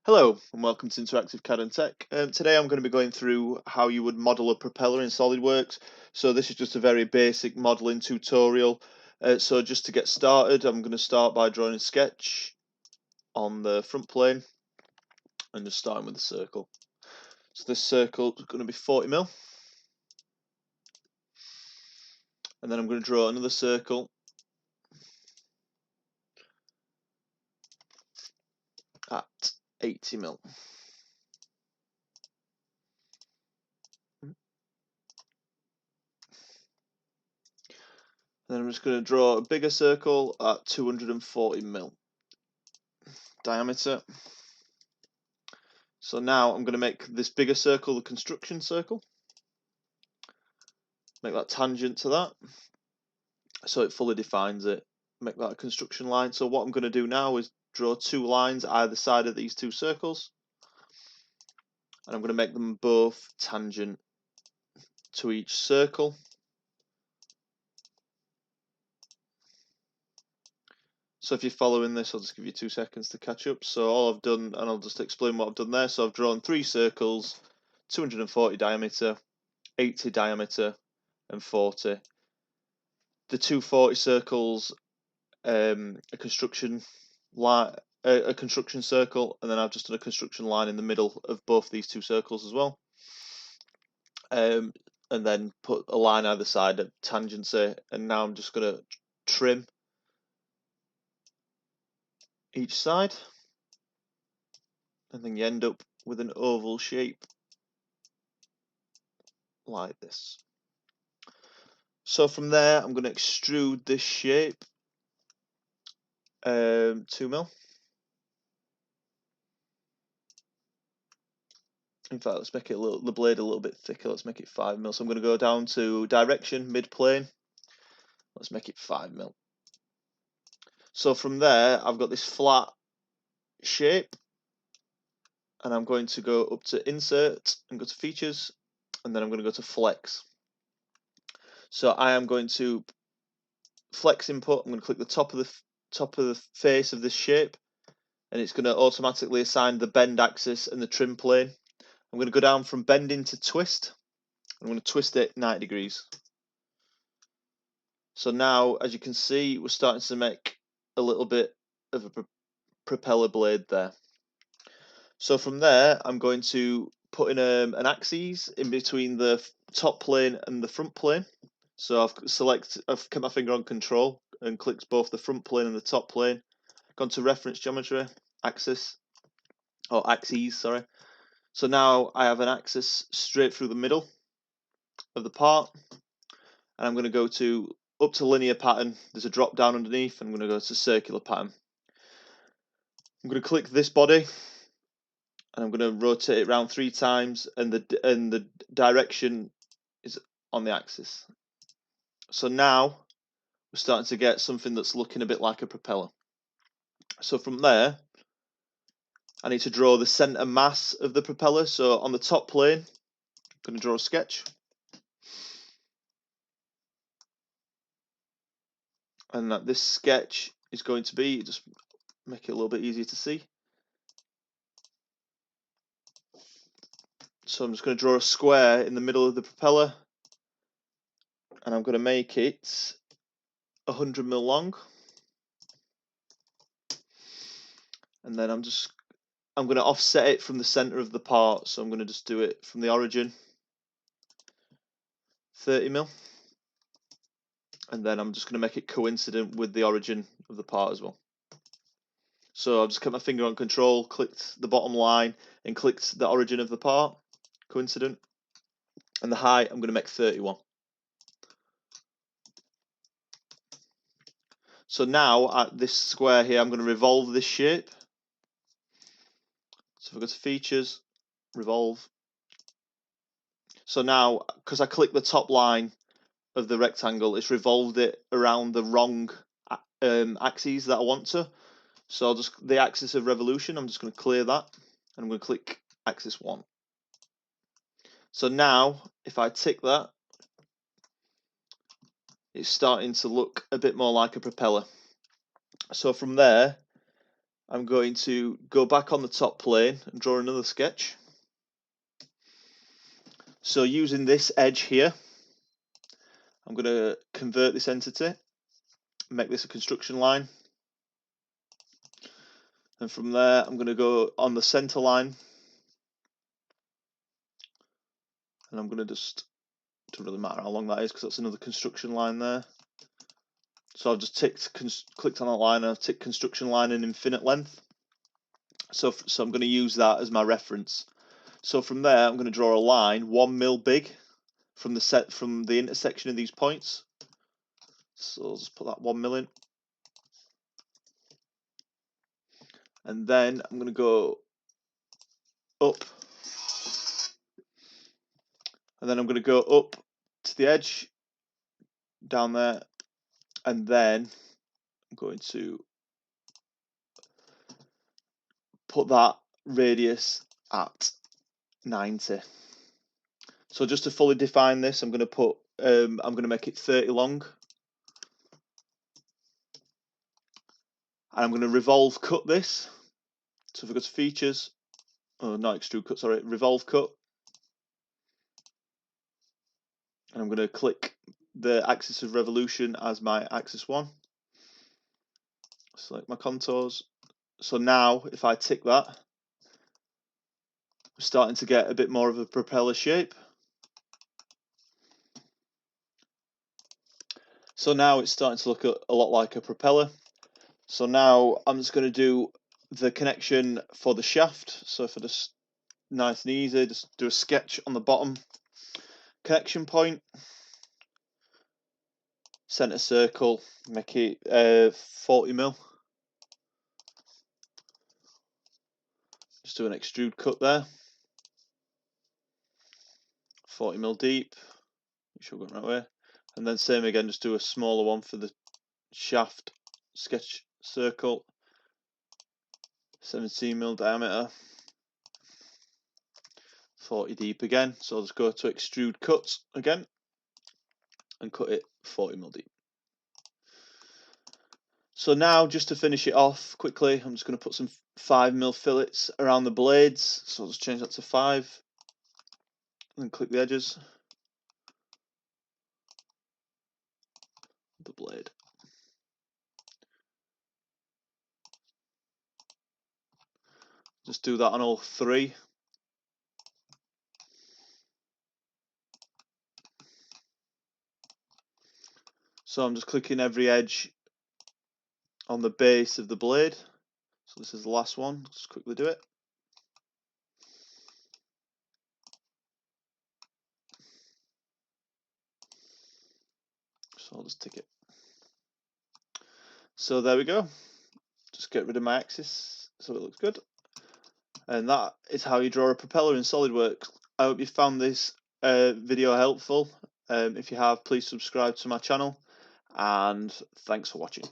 Hello and welcome to Interactive CAD and Tech. Today I'm going to be going through how you would model a propeller in SolidWorks. So this is just a very basic modeling tutorial. So just to get started, I'm going to start by drawing a sketch on the front plane and just starting with a circle. So this circle is going to be 40mm. And then I'm going to draw another circle at 80mm. Then I'm just going to draw a bigger circle at 240mm diameter. So now I'm going to make this bigger circle the construction circle. Make that tangent to that, so it fully defines it. Make that a construction line. So what I'm going to do now is draw two lines either side of these two circles, and I'm going to make them both tangent to each circle. So if you're following this, I'll just give you 2 seconds to catch up. So all I've done, and I'll just explain what I've done there. So I've drawn three circles, 240 diameter, 80 diameter, and 40. The 240 circles, a construction line, a construction circle, and then I've just done a construction line in the middle of both these two circles as well. And then put a line either side at tangency, and now I'm just going to trim each side, and then you end up with an oval shape like this. So from there, I'm going to extrude this shape 2mm. In fact, let's make it the blade a little bit thicker. Let's make it 5mm. So I'm going to go down to direction, mid-plane. Let's make it 5mm. So from there, I've got this flat shape, and I'm going to go up to Insert and go to Features, and then I'm going to go to Flex. So I am going to Flex Input. I'm going to click the top of the face of this shape, and it's going to automatically assign the bend axis and the trim plane. I'm going to go down from bending to twist. I'm going to twist it 90 degrees. So now, as you can see, we're starting to make a little bit of a propeller blade there. So from there, I'm going to put in an axis in between the top plane and the front plane. So I've kept my finger on Control and clicked both the front plane and the top plane. Gone to Reference Geometry, Axis, or Axes, sorry. So now I have an axis straight through the middle of the part, and I'm going to go up to Linear Pattern. There's a drop down underneath, and I'm going to go to Circular Pattern. I'm going to click this body, and I'm going to rotate it around 3 times, and the direction is on the axis. So now we're starting to get something that's looking a bit like a propeller. So from there, I need to draw the center mass of the propeller. So on the top plane, I'm going to draw a sketch. And that this sketch is going to be, just make it a little bit easier to see. So I'm just going to draw a square in the middle of the propeller, and I'm going to make it 100mm long. And then I'm going to offset it from the center of the part. So I'm going to just do it from the origin, 30mm. And then I'm just going to make it coincident with the origin of the part as well. So I've just kept my finger on Control, clicked the bottom line, and clicked the origin of the part, coincident. And the height, I'm going to make 31. So now at this square here, I'm going to revolve this shape. So if I go to Features, Revolve. So now, because I clicked the top line of the rectangle, it's revolved it around the wrong axes that I want to. So the axis of revolution, I'm just going to clear that, and I'm going to click axis 1. So now, if I tick that, it's starting to look a bit more like a propeller. So from there, I'm going to go back on the top plane and draw another sketch. So using this edge here, I'm going to convert this entity, make this a construction line, and from there I'm going to go on the center line, and I'm going to just, it doesn't really matter how long that is because that's another construction line there. So I've just clicked on that line and I've ticked construction line in infinite length. So I'm going to use that as my reference. So from there I'm going to draw a line 1 mil big from the intersection of these points. So I'll just put that 1 mil in. And then I'm going to go up. And then I'm going to go up to the edge, down there. And then I'm going to put that radius at 90. So just to fully define this, I'm going to put, I'm going to make it 30 long. And I'm going to revolve cut this. So if we go to features, oh, not extrude cut, sorry, revolve cut. And I'm going to click the axis of revolution as my axis 1. Select my contours. So now if I tick that, we're starting to get a bit more of a propeller shape. So now it's starting to look a lot like a propeller. So now I'm just going to do the connection for the shaft. So if I just, nice and easy, just do a sketch on the bottom connection point, center circle, make it 40 mil. Just do an extrude cut there, 40 mil deep, make sure we're going the right way. And then same again, just do a smaller one for the shaft, sketch circle, 17 mil diameter, 40 deep again. So I'll just go to extrude cut again and cut it 40 mil deep. So now just to finish it off quickly, I'm just going to put some 5 mil fillets around the blades. So I'll just change that to 5 and click the edges. The blade. Just do that on all 3. So I'm just clicking every edge on the base of the blade. So this is the last one. Just quickly do it. So I'll just tick it. So there we go. Just get rid of my axis so it looks good. And that is how you draw a propeller in SolidWorks. I hope you found this video helpful. If you have, please subscribe to my channel, and thanks for watching.